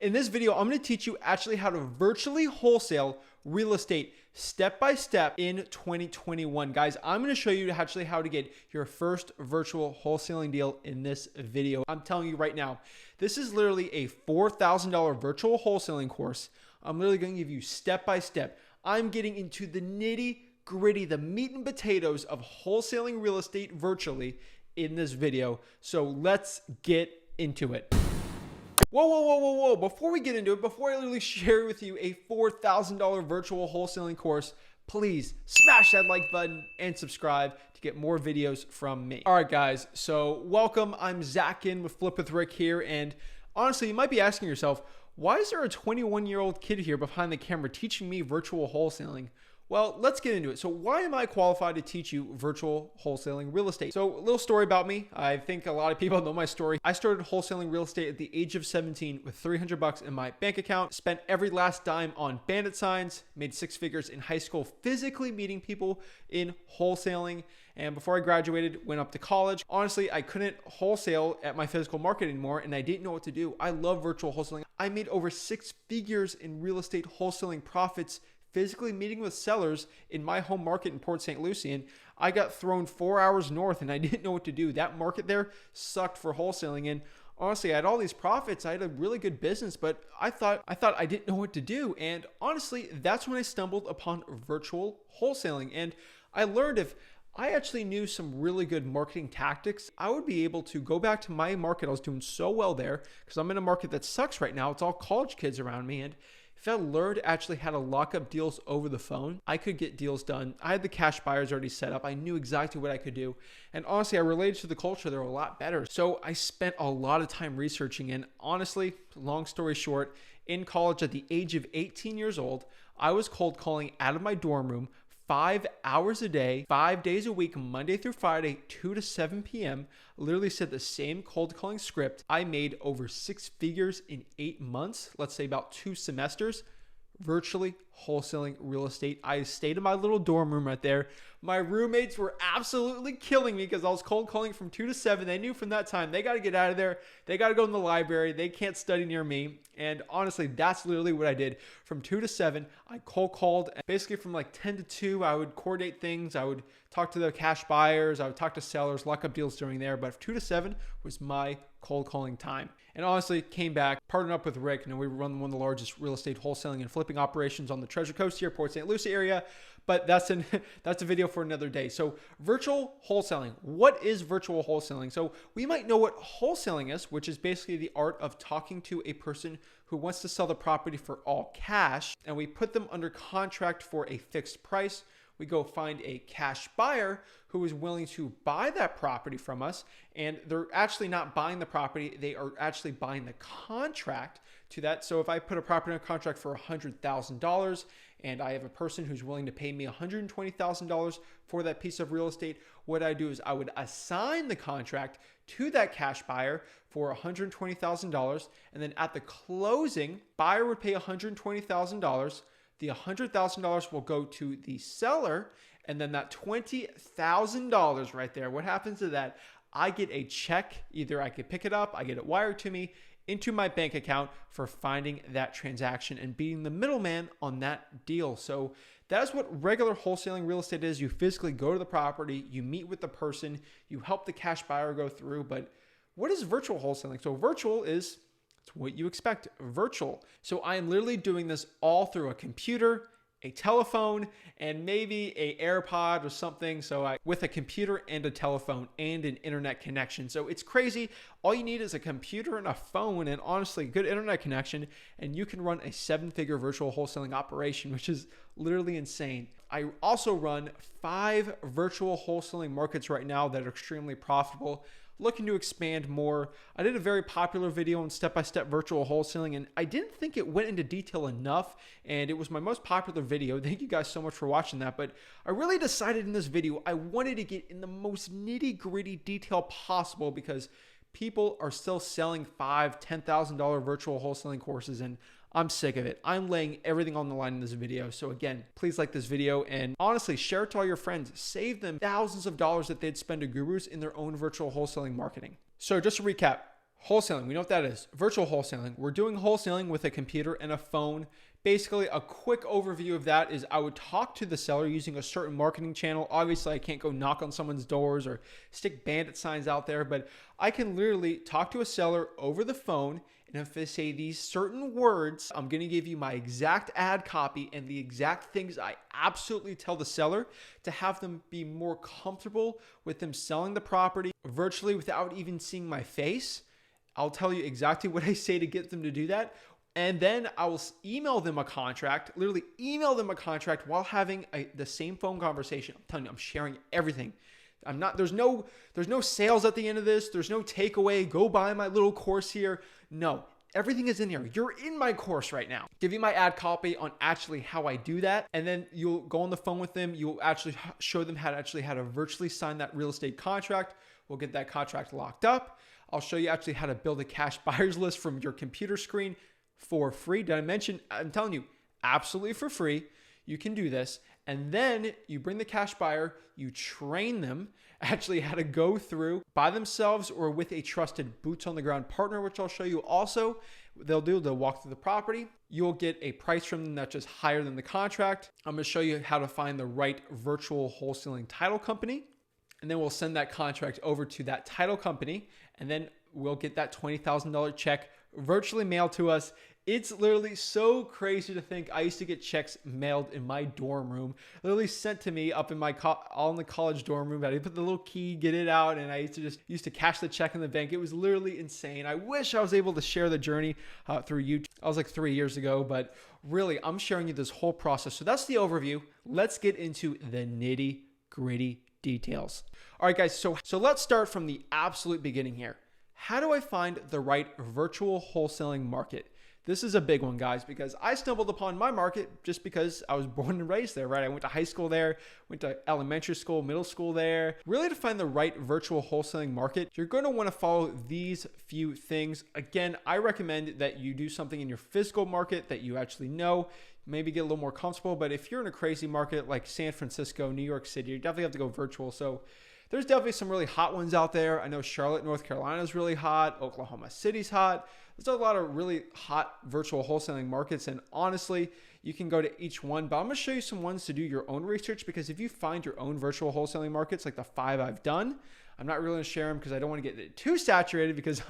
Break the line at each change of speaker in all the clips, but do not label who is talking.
In this video, I'm going to teach you actually how to virtually wholesale real estate step by step in 2021. Guys, I'm going to show you actually how to get your first virtual wholesaling deal in this video. I'm telling you right now, this is literally a $4,000 virtual wholesaling course. I'm literally going to give you step by step. I'm getting into the nitty gritty, the meat and potatoes of wholesaling real estate virtually in this video. So let's get into it. Whoa. Before we get into it, before I literally share with you a $4,000 virtual wholesaling course, please smash that like button and subscribe to get more videos from me. All right, guys. So welcome. I'm Zach Ginn with Flip with Rick here. And honestly, you might be asking yourself, why is there a 21-year-old kid here behind the camera teaching me virtual wholesaling? Well, let's get into it. So why am I qualified to teach you virtual wholesaling real estate? So a little story about me. I think a lot of people know my story. I started wholesaling real estate at the age of 17 with $300 in my bank account, spent every last dime on bandit signs, made six figures in high school, physically meeting people in wholesaling. And before I graduated, went up to college. Honestly, I couldn't wholesale at my physical market anymore and I didn't know what to do. I love virtual wholesaling. I made over six figures in real estate wholesaling profits physically meeting with sellers in my home market in Port St. Lucie. And I got thrown 4 hours north and I didn't know what to do. That market there sucked for wholesaling. And honestly, I had all these profits. I had a really good business, but I thought I didn't know what to do. And honestly, that's when I stumbled upon virtual wholesaling. And I learned if I actually knew some really good marketing tactics, I would be able to go back to my market. I was doing so well there because I'm in a market that sucks right now. It's all college kids around me. And if I learned actually how to lock up deals over the phone, I could get deals done. I had the cash buyers already set up. I knew exactly what I could do. And honestly, I related to the culture there a lot better. So I spent a lot of time researching. And honestly, long story short, in college at the age of 18 years old, I was cold calling out of my dorm room 5 hours a day, 5 days a week, Monday through Friday, 2 to 7 p.m. Literally said the same cold calling script. I made over six figures in 8 months, let's say about 2 semesters, virtually wholesaling real estate. I stayed in my little dorm room right there. My roommates were absolutely killing me because I was cold calling from 2 to 7. They knew from that time they got to get out of there. They got to go in the library. They can't study near me. And honestly, that's literally what I did. From 2 to 7, I cold called. Basically from like 10 to 2, I would coordinate things. I would talk to the cash buyers. I would talk to sellers, lock up deals during there. But 2 to 7 was my cold calling time. And honestly, came back, partnered up with Rick. We run one of the largest real estate wholesaling and flipping operations on the Treasure Coast here, Port St. Lucie area. But that's a video for another day. So virtual wholesaling. What is virtual wholesaling? So we might know what wholesaling is, which is basically the art of talking to a person who wants to sell the property for all cash. And we put them under contract for a fixed price. We go find a cash buyer who is willing to buy that property from us. And they're actually not buying the property. They are actually buying the contract to that. So if I put a property on contract for $100,000 and I have a person who's willing to pay me $120,000 for that piece of real estate, what I do is I would assign the contract to that cash buyer for $120,000. And then at the closing, buyer would pay $120,000. The $100,000 will go to the seller. And then that $20,000 right there, what happens to that? I get a check. Either I could pick it up, I get it wired to me into my bank account for finding that transaction and being the middleman on that deal. So that's what regular wholesaling real estate is. You physically go to the property, you meet with the person, you help the cash buyer go through. But what is virtual wholesaling? So virtual is what you expect, virtual. So I am literally doing this all through a computer, a telephone, and maybe a AirPod or something. So with a computer and a telephone and an internet connection. So it's crazy. All you need is a computer and a phone and honestly good internet connection, and you can run a 7-figure virtual wholesaling operation, which is literally insane. I also run 5 virtual wholesaling markets right now that are extremely profitable. Looking to expand more. I did a very popular video on step-by-step virtual wholesaling, and I didn't think it went into detail enough, and it was my most popular video. Thank you guys so much for watching that, but I really decided in this video I wanted to get in the most nitty-gritty detail possible because people are still selling $5,000, $10,000 virtual wholesaling courses, and I'm sick of it. I'm laying everything on the line in this video. So again, please like this video and honestly share it to all your friends. Save them thousands of dollars that they'd spend to gurus in their own virtual wholesaling marketing. So just to recap, Wholesaling, we know what that is. Virtual wholesaling. We're doing wholesaling with a computer and a phone. Basically, a quick overview of that is I would talk to the seller using a certain marketing channel. Obviously, I can't go knock on someone's doors or stick bandit signs out there, but I can literally talk to a seller over the phone. And if they say these certain words, I'm going to give you my exact ad copy and the exact things I absolutely tell the seller to have them be more comfortable with them selling the property virtually without even seeing my face. I'll tell you exactly what I say to get them to do that. And then I will email them a contract, literally email them a contract while having the same phone conversation. I'm telling you, I'm sharing everything. There's no sales at the end of this. There's no takeaway. Go buy my little course here. No, everything is in here. You're in my course right now. Give you my ad copy on actually how I do that. And then you'll go on the phone with them. You'll actually show them how to virtually sign that real estate contract. We'll get that contract locked up. I'll show you actually how to build a cash buyers list from your computer screen for free. Did I mention? I'm telling you, absolutely for free. You can do this. And then you bring the cash buyer, you train them actually how to go through by themselves or with a trusted boots on the ground partner, which I'll show you also. They'll walk through the property. You'll get a price from them that's just higher than the contract. I'm going to show you how to find the right virtual wholesaling title company. And then we'll send that contract over to that title company. And then we'll get that $20,000 check virtually mailed to us. It's literally so crazy to think I used to get checks mailed in my dorm room, literally sent to me up in my all in the college dorm room. I put the little key, get it out, and I used to cash the check in the bank. It was literally insane. I wish I was able to share the journey through YouTube. I was like 3 years ago, but really, I'm sharing you this whole process. So that's the overview. Let's get into the nitty gritty details. All right, guys. So let's start from the absolute beginning here. How do I find the right virtual wholesaling market? This is a big one, guys, because I stumbled upon my market just because I was born and raised there, right? I went to high school there, went to elementary school, middle school there. Really, to find the right virtual wholesaling market, you're going to want to follow these few things. Again, I recommend that you do something in your physical market that you actually know, maybe get a little more comfortable. But if you're in a crazy market like San Francisco, New York City, you definitely have to go virtual. So there's definitely some really hot ones out there. I know Charlotte, North Carolina is really hot. Oklahoma City's hot. There's a lot of really hot virtual wholesaling markets. And honestly, you can go to each one, but I'm going to show you some ones to do your own research, because if you find your own virtual wholesaling markets, like the 5 I've done, I'm not really going to share them because I don't want to get too saturated, because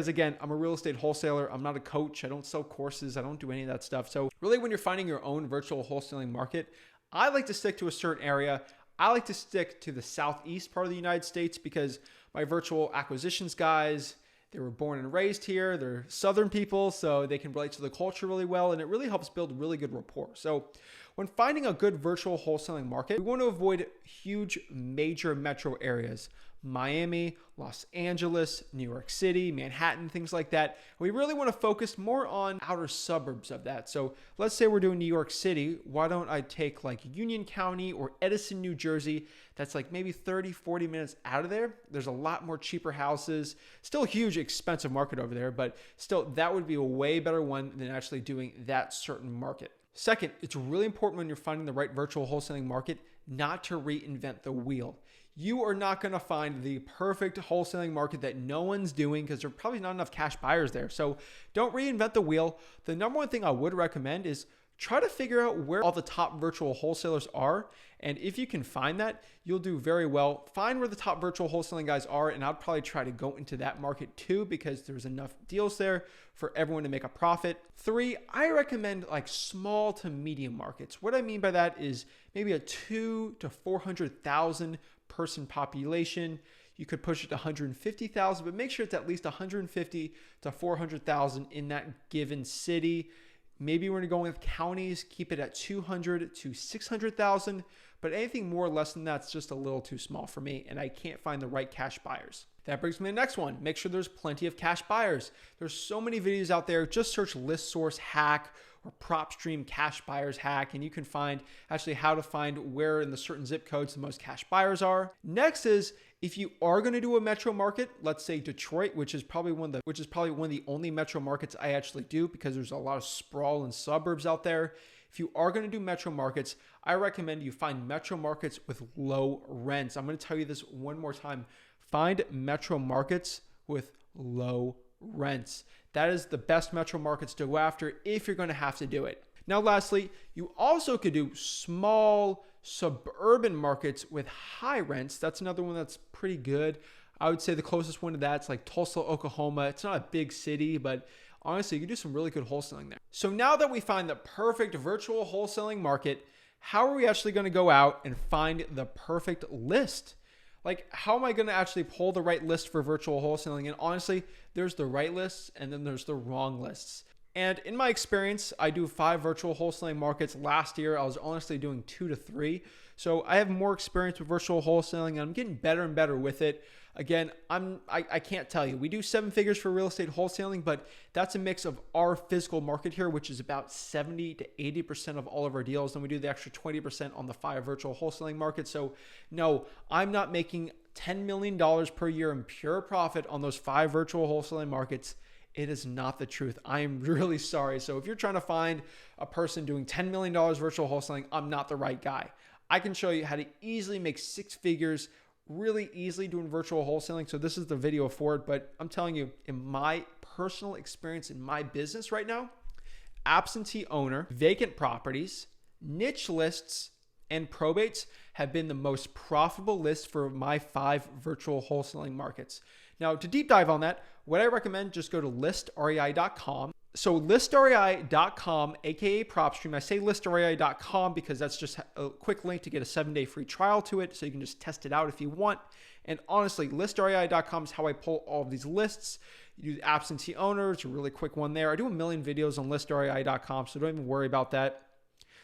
again, I'm a real estate wholesaler. I'm not a coach. I don't sell courses. I don't do any of that stuff. So really, when you're finding your own virtual wholesaling market, I like to stick to a certain area. I like to stick to the southeast part of the United States because my virtual acquisitions guys, they were born and raised here. They're Southern people, so they can relate to the culture really well, and it really helps build really good rapport. So when finding a good virtual wholesaling market, we want to avoid huge major metro areas. Miami, Los Angeles, New York City, Manhattan, things like that. We really want to focus more on outer suburbs of that. So let's say we're doing New York City. Why don't I take like Union County or Edison, New Jersey? That's like maybe 30, 40 minutes out of there. There's a lot more cheaper houses. Still a huge expensive market over there, but still that would be a way better one than actually doing that certain market. Second, it's really important when you're finding the right virtual wholesaling market not to reinvent the wheel. You are not going to find the perfect wholesaling market that no one's doing because there's probably not enough cash buyers there. So don't reinvent the wheel. The number one thing I would recommend is try to figure out where all the top virtual wholesalers are. And if you can find that, you'll do very well. Find where the top virtual wholesaling guys are, and I'd probably try to go into that market too because there's enough deals there for everyone to make a profit. 3, I recommend like small to medium markets. What I mean by that is maybe a 200,000 to 400,000 person population. You could push it to 150,000, but make sure it's at least 150 to 400,000 in that given city. Maybe when you're going with counties, keep it at 200 to 600,000, but anything more or less than that's just a little too small for me, and I can't find the right cash buyers. That brings me to the next one. Make sure there's plenty of cash buyers. There's so many videos out there. Just search List Source Hack or PropStream Cash Buyers Hack, and you can find actually how to find where in the certain zip codes the most cash buyers are. Next is, if you are going to do a metro market, let's say Detroit, which is probably one of the only metro markets I actually do because there's a lot of sprawl and suburbs out there. If you are going to do metro markets, I recommend you find metro markets with low rents. I'm going to tell you this one more time. Find metro markets with low rents. That is the best metro markets to go after if you're going to have to do it. Now, lastly, you also could do small suburban markets with high rents. That's another one that's pretty good. I would say the closest one to that's like Tulsa, Oklahoma. It's not a big city, but honestly, you can do some really good wholesaling there. So now that we find the perfect virtual wholesaling market, how are we actually going to go out and find the perfect list? Like, how am I going to actually pull the right list for virtual wholesaling? And honestly, there's the right lists and then there's the wrong lists. And in my experience, I do 5 virtual wholesaling markets. Last year, I was honestly doing 2 to 3. So I have more experience with virtual wholesaling and I'm getting better and better with it. Again, I can't tell you. We do 7 figures for real estate wholesaling, but that's a mix of our physical market here, which is about 70 to 80% of all of our deals. Then we do the extra 20% on the 5 virtual wholesaling markets. So no, I'm not making $10 million per year in pure profit on those 5 virtual wholesaling markets. It is not the truth. I am really sorry. So if you're trying to find a person doing $10 million virtual wholesaling, I'm not the right guy. I can show you how to easily make 6 figures really easily doing virtual wholesaling. So this is the video for it, but I'm telling you, in my personal experience in my business right now, absentee owner, vacant properties, niche lists, and probates have been the most profitable lists for my 5 virtual wholesaling markets. Now, to deep dive on that, what I recommend, just go to listrei.com. So listrei.com, aka PropStream. I say listrei.com because that's just a quick link to get a 7-day free trial to it. So you can just test it out if you want. And honestly, listrei.com is how I pull all of these lists. You do absentee owners, a really quick one there. I do a million videos on listrei.com, so don't even worry about that.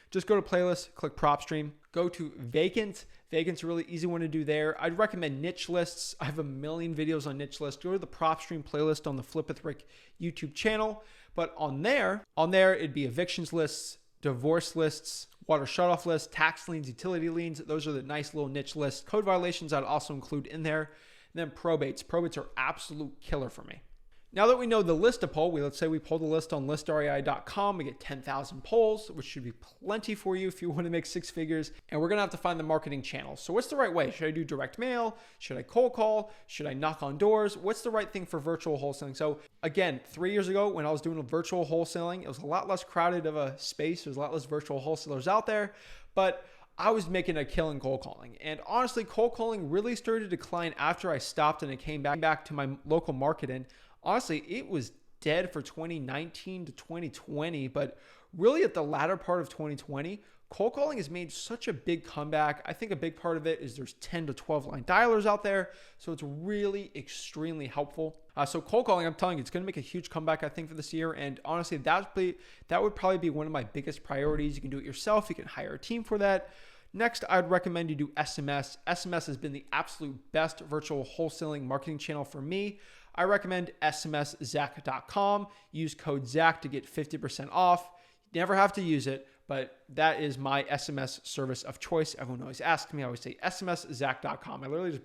Just go to playlist, click PropStream, go to vacant. Vacant's a really easy one to do there. I'd recommend niche lists. I have a million videos on niche lists. Go to the PropStream playlist on the Flip with Rick YouTube channel. But on there, it'd be evictions lists, divorce lists, water shutoff lists, tax liens, utility liens. Those are the nice little niche lists. Code violations I'd also include in there. And then probates. Probates are absolute killer for me. Now that we know the list to pull, let's say we pull the list on listrei.com, we get 10,000 polls, which should be plenty for you if you want to make 6 figures. And we're going to have to find the marketing channels. So what's the right way? Should I do direct mail? Should I cold call? Should I knock on doors? What's the right thing for virtual wholesaling? So again, 3 years ago when I was doing virtual wholesaling, it was a lot less crowded of a space. There's a lot less virtual wholesalers out there, but I was making a killing cold calling. And honestly, cold calling really started to decline after I stopped and it came back to my local market. And honestly, it was dead for 2019 to 2020, but really at the latter part of 2020, cold calling has made such a big comeback. I think a big part of it is there's 10 to 12 line dialers out there, so it's really extremely helpful. So cold calling, I'm telling you, it's going to make a huge comeback, I think, for this year. And honestly, that would probably be one of my biggest priorities. You can do it yourself. You can hire a team for that. Next, I'd recommend you do SMS. SMS has been the absolute best virtual wholesaling marketing channel for me. I recommend smszach.com. Use code ZACH to get 50% off. You never have to use it, but that is my SMS service of choice. Everyone always asks me. I always say smszach.com. I literally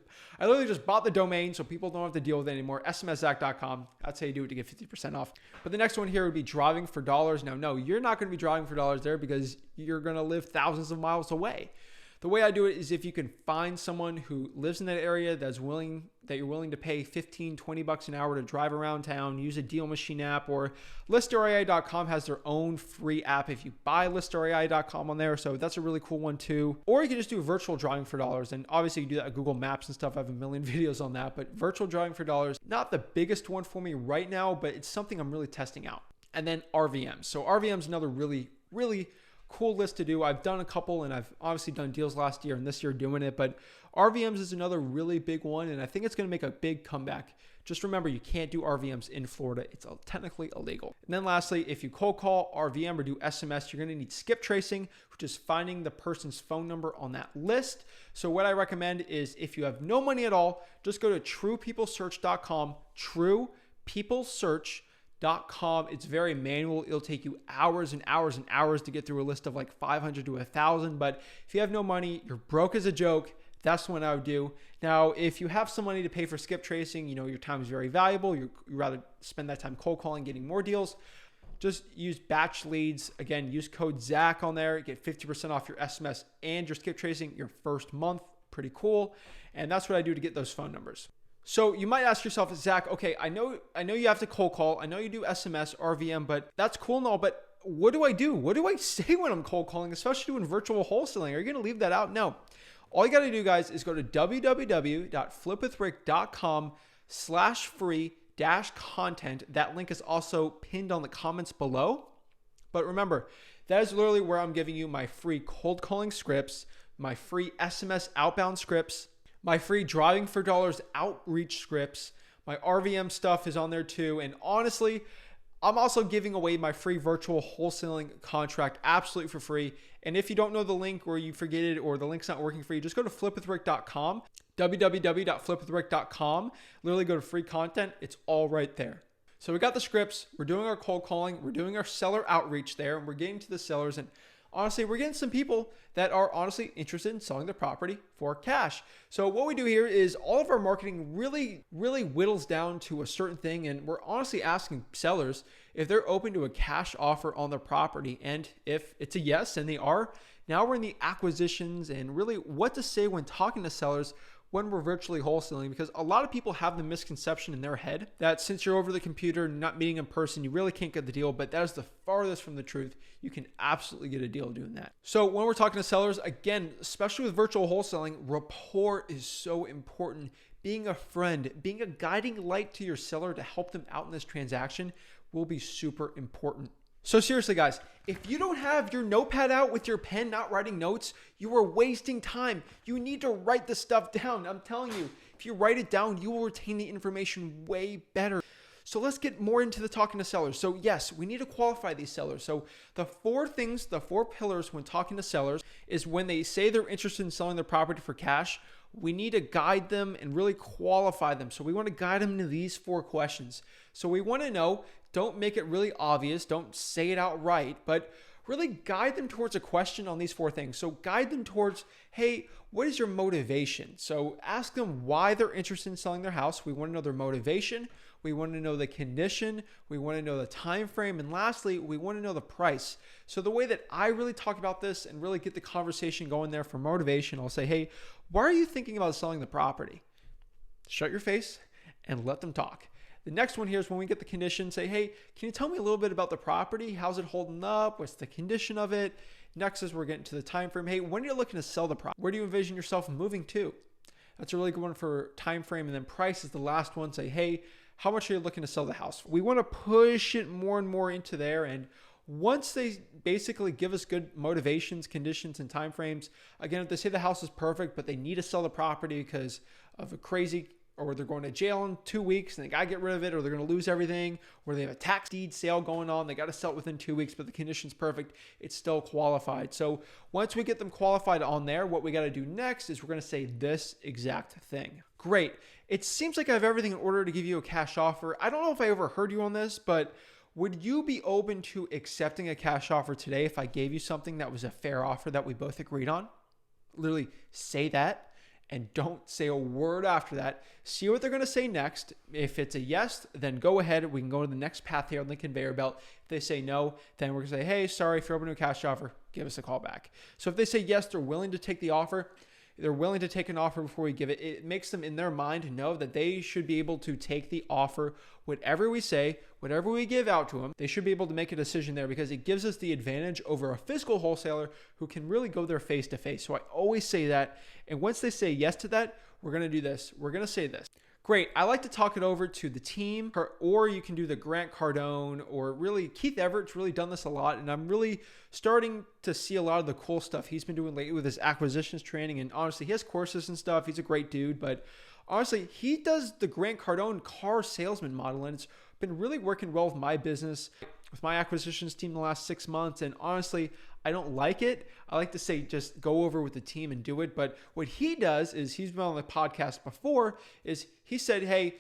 just bought the domain so people don't have to deal with it anymore. smszach.com. That's how you do it to get 50% off. But the next one here would be driving for dollars. Now, no, you're not going to be driving for dollars there because you're going to live thousands of miles away. The way I do it is if you can find someone who lives in that area that you're willing to pay 15, 20 bucks an hour to drive around town, use a deal machine app, or listrei.com has their own free app if you buy listrei.com on there. So that's a really cool one too. Or you can just do virtual driving for dollars. And obviously you do that with Google Maps and stuff. I have a million videos on that, but virtual driving for dollars, not the biggest one for me right now, but it's something I'm really testing out. And then RVMs. So RVMs is another really, really cool list to do. I've done a couple and I've obviously done deals last year and this year doing it, but RVMs is another really big one. And I think it's going to make a big comeback. Just remember, you can't do RVMs in Florida. It's technically illegal. And then lastly, if you cold call, RVM, or do SMS, you're going to need skip tracing, which is finding the person's phone number on that list. So what I recommend is if you have no money at all, just go to truepeoplesearch.com, truepeoplesearch.com. It's very manual. It'll take you hours and hours and hours to get through a list of like 500 to 1,000. But if you have no money, you're broke as a joke, that's what I would do. Now, if you have some money to pay for skip tracing, your time is very valuable. You'd rather spend that time cold calling, getting more deals. Just use batch leads. Again, use code ZACH on there. Get 50% off your SMS and your skip tracing your first month. Pretty cool. And that's what I do to get those phone numbers. So you might ask yourself, Zach, okay, I know you have to cold call. I know you do SMS, RVM, but that's cool and all, but what do I do? What do I say when I'm cold calling, especially doing virtual wholesaling? Are you going to leave that out? No. All you got to do, guys, is go to www.flipwithrick.com/free-content. That link is also pinned on the comments below. But remember, that is literally where I'm giving you my free cold calling scripts, my free SMS outbound scripts, my free driving for dollars outreach scripts. My RVM stuff is on there too. And honestly, I'm also giving away my free virtual wholesaling contract absolutely for free. And if you don't know the link or you forget it or the link's not working for you, just go to flipwithrick.com, www.flipwithrick.com. Literally go to free content. It's all right there. So we got the scripts. We're doing our cold calling. We're doing our seller outreach there. And we're getting to the sellers. And honestly, we're getting some people that are honestly interested in selling their property for cash. So what we do here is all of our marketing really whittles down to a certain thing. And we're honestly asking sellers if they're open to a cash offer on their property. And if it's a yes, and they are, now we're in the acquisitions and really what to say when talking to sellers when we're virtually wholesaling, because a lot of people have the misconception in their head that since you're over the computer and not meeting in person, you really can't get the deal. But that is the farthest from the truth. You can absolutely get a deal doing that. So when we're talking to sellers, again, especially with virtual wholesaling, rapport is so important. Being a friend, being a guiding light to your seller to help them out in this transaction will be super important. So seriously, guys, if you don't have your notepad out with your pen, not writing notes, you are wasting time. You need to write this stuff down. I'm telling you, if you write it down, you will retain the information way better. So let's get more into the talking to sellers. So yes, we need to qualify these sellers. So the four pillars when talking to sellers is when they say they're interested in selling their property for cash, we need to guide them and really qualify them. So we want to guide them into these four questions. So we want to know, don't make it really obvious, don't say it outright, but really guide them towards a question on these four things. So guide them towards, hey, what is your motivation? So ask them why they're interested in selling their house. We want to know their motivation. We want to know the condition. We want to know the time frame. And lastly, we want to know the price. So the way that I really talk about this and really get the conversation going there for motivation, I'll say, hey, why are you thinking about selling the property? Shut your face and let them talk. The next one here is when we get the condition, say, hey, can you tell me a little bit about the property? How's it holding up? What's the condition of it? Next is we're getting to the time frame. Hey, when are you looking to sell the property? Where do you envision yourself moving to? That's a really good one for time frame. And then price is the last one. Say, hey, how much are you looking to sell the house? We want to push it more and more into there. And once they basically give us good motivations, conditions, and time frames, again, if they say the house is perfect, but they need to sell the property because of a crazy, or they're going to jail in 2 weeks and they got to get rid of it, or they're going to lose everything, or they have a tax deed sale going on, they got to sell it within 2 weeks, but the condition's perfect, it's still qualified. So once we get them qualified on there, what we got to do next is we're going to say this exact thing. Great. It seems like I have everything in order to give you a cash offer. I don't know if I overheard you on this, but would you be open to accepting a cash offer today if I gave you something that was a fair offer that we both agreed on? Literally say that. And don't say a word after that. See what they're going to say next. If it's a yes, then go ahead. We can go to the next path here on the conveyor belt. If they say no, then we're going to say, hey, sorry, if you're open to a cash offer, give us a call back. So if they say yes, they're willing to take the offer. They're willing to take an offer before we give it. It makes them in their mind know that they should be able to take the offer. Whatever we say, whatever we give out to them, they should be able to make a decision there because it gives us the advantage over a physical wholesaler who can really go there face to face. So I always say that. And once they say yes to that, we're going to do this. We're going to say this. Great. I like to talk it over to the team, or you can do the Grant Cardone, or really Keith Everett's really done this a lot. And I'm really starting to see a lot of the cool stuff he's been doing lately with his acquisitions training. And honestly, he has courses and stuff. He's a great dude, but honestly, he does the Grant Cardone car salesman model, and it's been really working well with my business, with my acquisitions team the last 6 months. And honestly, I don't like it. I like to say just go over with the team and do it. But what he does is, he's been on the podcast before, is he said, hey,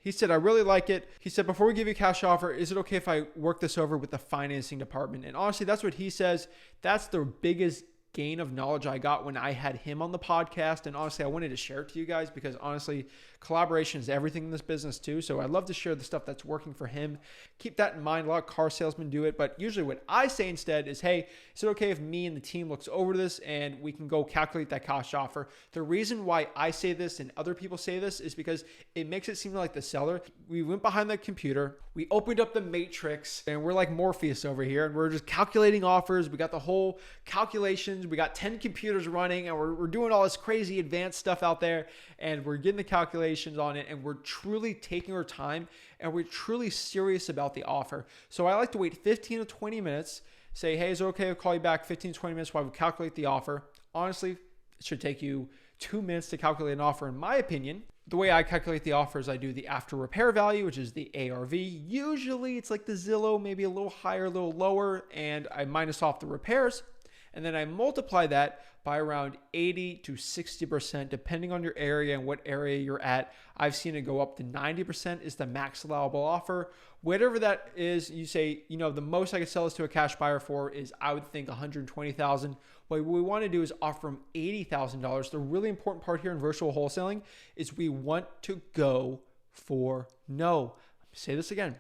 I really like it. He said, before we give you a cash offer, is it okay if I work this over with the financing department? And honestly, that's what he says. That's the biggest gain of knowledge I got when I had him on the podcast. And honestly, I wanted to share it to you guys because honestly, Collaboration is everything in this business too. So I love to share the stuff that's working for him. Keep that in mind. A lot of car salesmen do it, but usually what I say instead is, hey, is it okay if me and the team looks over this and we can go calculate that cash offer? The reason why I say this and other people say this is because it makes it seem like the seller, we went behind the computer, we opened up the matrix, and we're like Morpheus over here, and we're just calculating offers. We got the whole calculations. We got 10 computers running, and we're doing all this crazy advanced stuff out there, and we're getting the calculations on it, and we're truly taking our time, and we're truly serious about the offer. So I like to wait 15 to 20 minutes, say, hey, is it okay if I call you back 15 to 20 minutes while we calculate the offer? Honestly, it should take you 2 minutes to calculate an offer, in my opinion. The way I calculate the offer is I do the after repair value, which is the ARV. Usually it's like the Zillow, maybe a little higher, a little lower, and I minus off the repairs. And then I multiply that by around 80 to 60%, depending on your area and what area you're at. I've seen it go up to 90% is the max allowable offer. Whatever that is, you say, the most I could sell this to a cash buyer for is, I would think, $120,000. What we want to do is offer them $80,000. The really important part here in virtual wholesaling is we want to go for no. Say this again.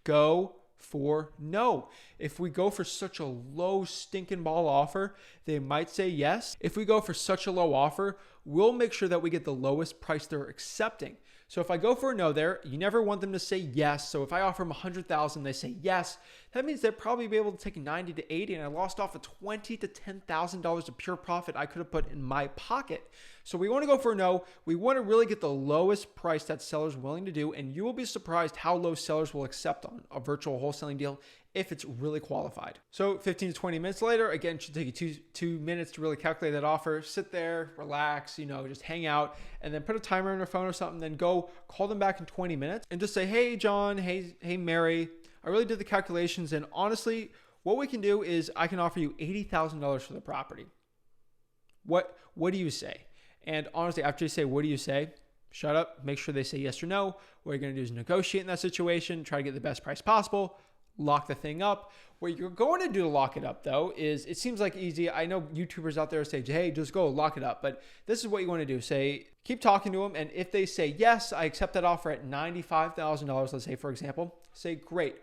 Go for no. If we go for such a low stinking ball offer, they might say yes. If we go for such a low offer, we'll make sure that we get the lowest price they're accepting. So if I go for a no there, you never want them to say yes. So if I offer them $100,000, they say yes. That means they'll probably be able to take 90 to 80, and I lost off of $20,000 to $10,000 of pure profit I could have put in my pocket. So we want to go for a no. We want to really get the lowest price that seller's willing to do, and you will be surprised how low sellers will accept on a virtual wholesaling deal if it's really qualified. So 15 to 20 minutes later, again, it should take you two minutes to really calculate that offer. Sit there, relax, just hang out, and then put a timer on your phone or something, then go call them back in 20 minutes and just say, hey, John, hey, Mary, I really did the calculations, and honestly, what we can do is I can offer you $80,000 for the property. What do you say? And honestly, after you say, what do you say? Shut up, make sure they say yes or no. What you're going to do is negotiate in that situation, try to get the best price possible, lock the thing up. What you're going to do to lock it up, though, is it seems like easy. I know YouTubers out there say, hey, just go lock it up. But this is what you want to do. Say, keep talking to them. And if they say, yes, I accept that offer at $95,000, let's say, for example, say, great.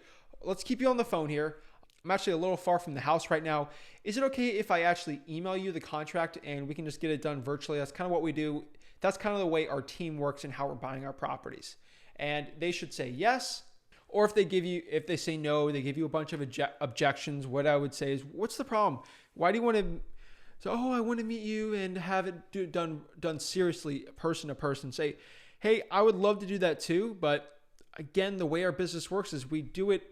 Let's keep you on the phone here. I'm actually a little far from the house right now. Is it okay if I actually email you the contract and we can just get it done virtually? That's kind of what we do. That's kind of the way our team works and how we're buying our properties. And they should say yes. Or if they say no, they give you a bunch of objections. What I would say is, what's the problem? Why do you want to? So, I want to meet you and have it done seriously, person to person. Say, hey, I would love to do that too, but again, the way our business works is we do it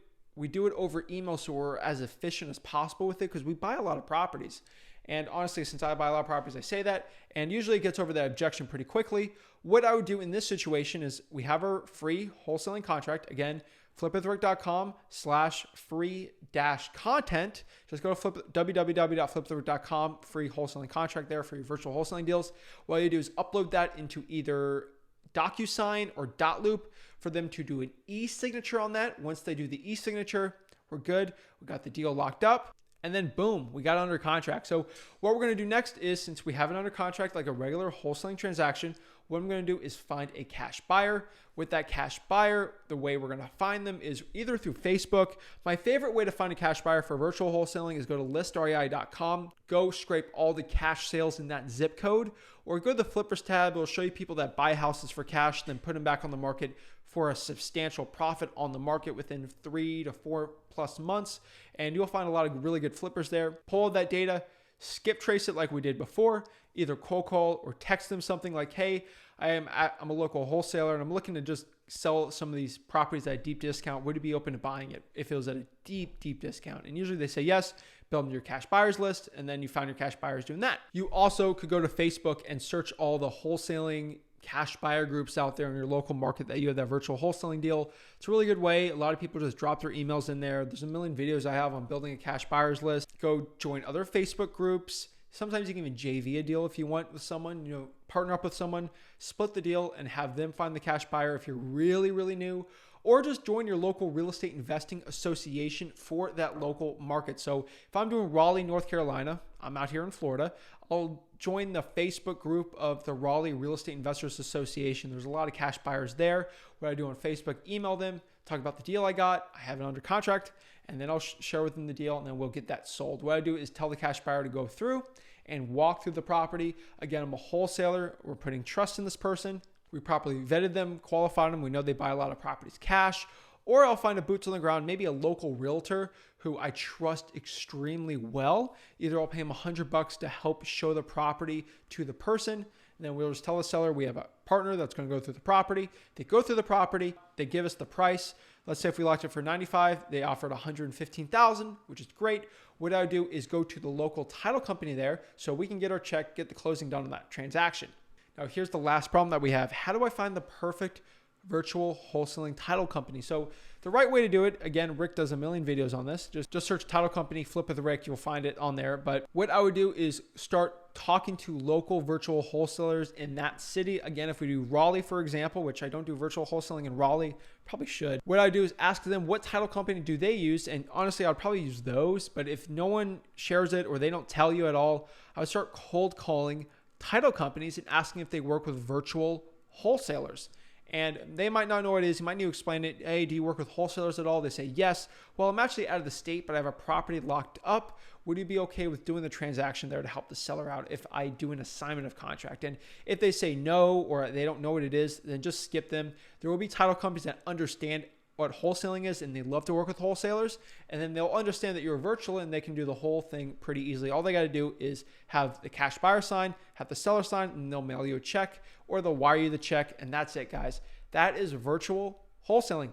over email, so we're as efficient as possible with it because we buy a lot of properties. And honestly, since I buy a lot of properties, I say that, and usually it gets over that objection pretty quickly. What I would do in this situation is we have our free wholesaling contract. Again, flipwithrick.com/free-content. Just go to www.flipwithrick.com, free wholesaling contract there for your virtual wholesaling deals. What you do is upload that into either DocuSign or Dotloop for them to do an e-signature on that. Once they do the e-signature, we're good. We got the deal locked up. And then boom, we got it under contract. So what we're going to do next is, since we have it under contract like a regular wholesaling transaction, what I'm going to do is find a cash buyer. With that cash buyer, the way we're going to find them is either through Facebook. My favorite way to find a cash buyer for virtual wholesaling is go to listrei.com, go scrape all the cash sales in that zip code, or go to the flippers tab. It'll show you people that buy houses for cash, then put them back on the market for a substantial profit on the market within 3 to 4 plus months. And you'll find a lot of really good flippers there. Pull that data, skip trace it like we did before, either cold call or text them something like, hey, I'm a local wholesaler and I'm looking to just sell some of these properties at a deep discount. Would you be open to buying it if it was at a deep, deep discount? And usually they say yes, build them to your cash buyers list, and then you find your cash buyers doing that. You also could go to Facebook and search all the wholesaling cash buyer groups out there in your local market that you have that virtual wholesaling deal. It's a really good way. A lot of people just drop their emails in there. There's a million videos I have on building a cash buyers list. Go join other Facebook groups. Sometimes you can even JV a deal if you want with someone, partner up with someone, split the deal and have them find the cash buyer if you're really, really new. or just join your local real estate investing association for that local market. So if I'm doing Raleigh, North Carolina, I'm out here in Florida, I'll join the Facebook group of the Raleigh Real Estate Investors Association. There's a lot of cash buyers there. What I do on Facebook, email them, talk about the deal I got, I have it under contract, and then I'll share with them the deal, and then we'll get that sold. What I do is tell the cash buyer to go through and walk through the property. Again, I'm a wholesaler. We're putting trust in this person. We properly vetted them, qualified them. We know they buy a lot of properties cash. Or I'll find a boots on the ground, maybe a local realtor who I trust extremely well. Either I'll pay him $100 to help show the property to the person, and then we'll just tell the seller we have a partner that's going to go through the property. They go through the property, they give us the price. Let's say if we locked it for $95,000, they offered $115,000, which is great. What I would do is go to the local title company there so we can get our check, get the closing done on that transaction. Now, here's the last problem that we have. How do I find the perfect virtual wholesaling title company? So the right way to do it, again, Rick does a million videos on this. Just search title company, flip with Rick, you'll find it on there. But what I would do is start talking to local virtual wholesalers in that city. Again, if we do Raleigh, for example, which I don't do virtual wholesaling in Raleigh, probably should. What I do is ask them what title company do they use? And honestly, I'd probably use those. But if no one shares it or they don't tell you at all, I would start cold calling title companies and asking if they work with virtual wholesalers. And they might not know what it is. You might need to explain it. Hey, do you work with wholesalers at all? They say yes. Well, I'm actually out of the state, but I have a property locked up. Would you be okay with doing the transaction there to help the seller out if I do an assignment of contract? And if they say no, or they don't know what it is, then just skip them. There will be title companies that understand what wholesaling is, and they love to work with wholesalers, and then they'll understand that you're virtual and they can do the whole thing pretty easily. All they got to do is have the cash buyer sign, have the seller sign, and they'll mail you a check or they'll wire you the check, and that's it, guys. That is virtual wholesaling.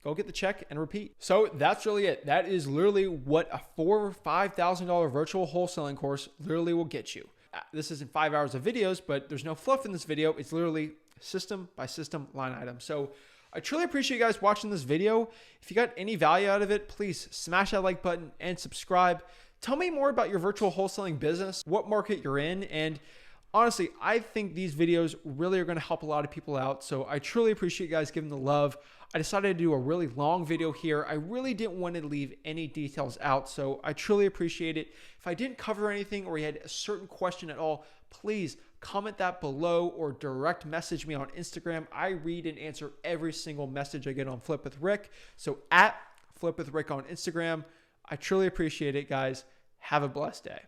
Go get the check and repeat. So that's really it. That is literally what a $4,000 or $5,000 virtual wholesaling course literally will get you. This isn't 5 hours of videos, but there's no fluff in this video. It's literally system by system line item. So I truly appreciate you guys watching this video. If you got any value out of it, please smash that like button and subscribe. Tell me more about your virtual wholesaling business, what market you're in, and honestly, I think these videos really are going to help a lot of people out. So I truly appreciate you guys giving the love. I decided to do a really long video here. I really didn't want to leave any details out, so I truly appreciate it. If I didn't cover anything or you had a certain question at all, please comment that below or direct message me on Instagram. I read and answer every single message I get on Flip with Rick. So at Flip with Rick on Instagram. I truly appreciate it, guys. Have a blessed day.